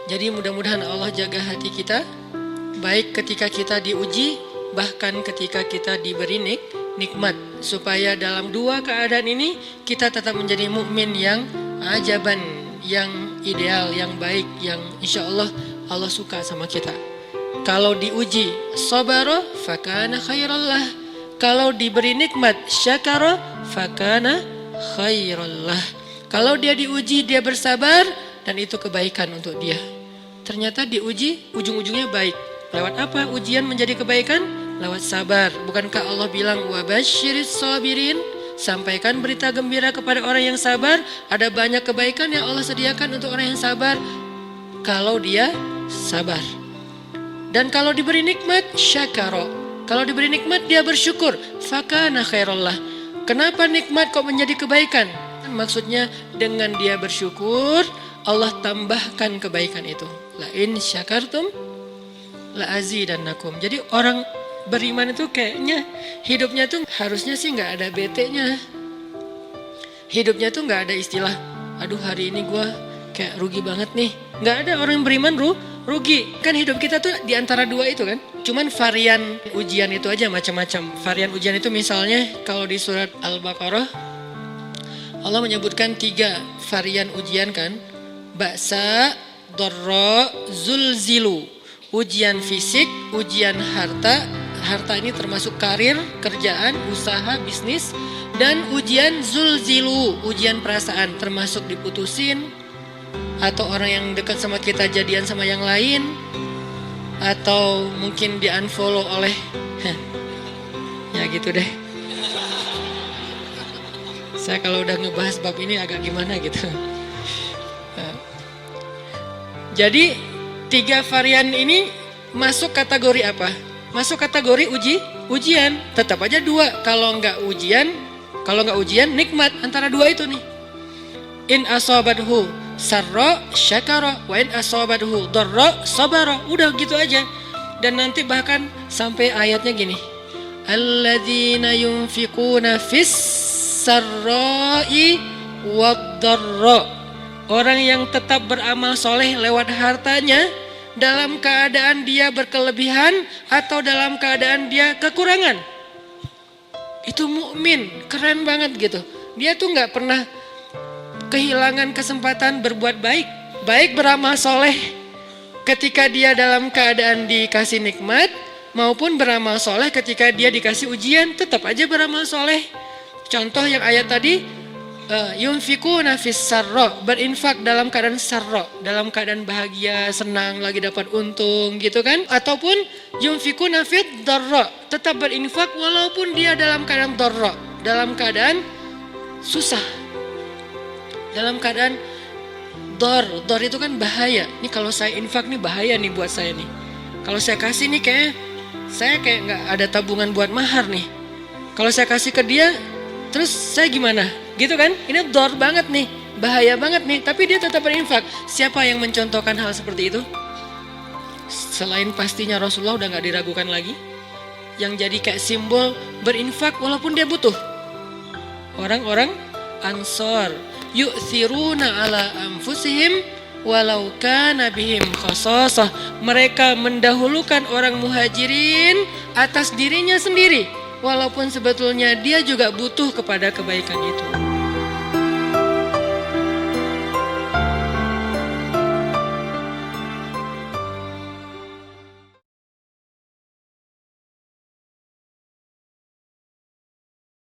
Jadi mudah-mudahan Allah jaga hati kita, baik ketika kita diuji, bahkan ketika kita diberi nikmat, supaya dalam dua keadaan ini kita tetap menjadi mukmin yang ajaban, yang ideal, yang baik, yang insya Allah Allah suka sama kita. Kalau diuji sabara fakana khairallah, kalau diberi nikmat syakara fakana khairallah. Kalau dia diuji dia bersabar, dan itu kebaikan untuk dia. Ternyata diuji ujung-ujungnya baik. Lewat apa ujian menjadi kebaikan? Lewat sabar. Bukankah Allah bilang wabasyiris sabirin? Sampaikan berita gembira kepada orang yang sabar. Ada banyak kebaikan yang Allah sediakan untuk orang yang sabar kalau dia sabar. Dan kalau diberi nikmat syakara. Kalau diberi nikmat dia bersyukur. Fakana khairallah. Kenapa nikmat kok menjadi kebaikan? Maksudnya dengan dia bersyukur Allah tambahkan kebaikan itu. La in syakartum la azidannakum. Jadi orang beriman itu kayaknya hidupnya tuh harusnya sih nggak ada bete-nya. Hidupnya tuh nggak ada istilah, aduh hari ini gue kayak rugi banget nih. Nggak ada orang yang beriman rugi. Kan hidup kita tuh di antara dua itu kan. Cuman varian ujian itu aja macam-macam. Varian ujian itu misalnya kalau di surat Al-Baqarah Allah menyebutkan 3 varian ujian kan. Ba'sa, dharra, zulzilu. Ujian fisik, ujian harta. Harta ini termasuk karir, kerjaan, usaha, bisnis. Dan ujian zulzilu, ujian perasaan, termasuk diputusin. Atau orang yang dekat sama kita jadian sama yang lain. Atau mungkin di unfollow oleh ya gitu deh. Saya kalau udah ngebahas bab ini agak gimana gitu. Jadi 3 varian ini masuk kategori apa? Masuk kategori ujian. Tetap aja 2. Kalau nggak ujian nikmat, antara 2 itu nih. In asabathu sarra syakara wa in asabathu dharra sabara. Udah gitu aja. Dan nanti bahkan sampai ayatnya gini. Alladzina yunfiquna fis sarra'i wad dharra. Orang yang tetap beramal soleh lewat hartanya dalam keadaan dia berkelebihan atau dalam keadaan dia kekurangan. Itu mukmin, keren banget gitu. Dia tuh nggak pernah kehilangan kesempatan berbuat baik. Baik beramal soleh ketika dia dalam keadaan dikasih nikmat, maupun beramal soleh ketika dia dikasih ujian, tetap aja beramal soleh. Contoh yang ayat tadi, yunfikuna fis sarra, berinfak dalam keadaan sarra, dalam keadaan bahagia, senang, lagi dapat untung gitu kan. Ataupun yunfikuna fid dharra, tetap berinfak walaupun dia dalam keadaan dharra, dalam keadaan susah, dalam keadaan dor itu kan bahaya. Nih kalau saya infak nih bahaya nih buat saya nih. Kalau saya kasih nih saya kayak nggak ada tabungan buat mahar nih. Kalau saya kasih ke dia, terus saya gimana? Gitu kan? Ini dor banget nih, bahaya banget nih. Tapi dia tetap berinfak. Siapa yang mencontohkan hal seperti itu? Selain pastinya Rasulullah udah nggak diragukan lagi. Yang jadi kayak simbol berinfak walaupun dia butuh. Orang-orang Ansor, yu'thiruna ala anfusihim walau kana bihim khasasah. Mereka mendahulukan orang muhajirin atas dirinya sendiri, walaupun sebetulnya dia juga butuh kepada kebaikan itu.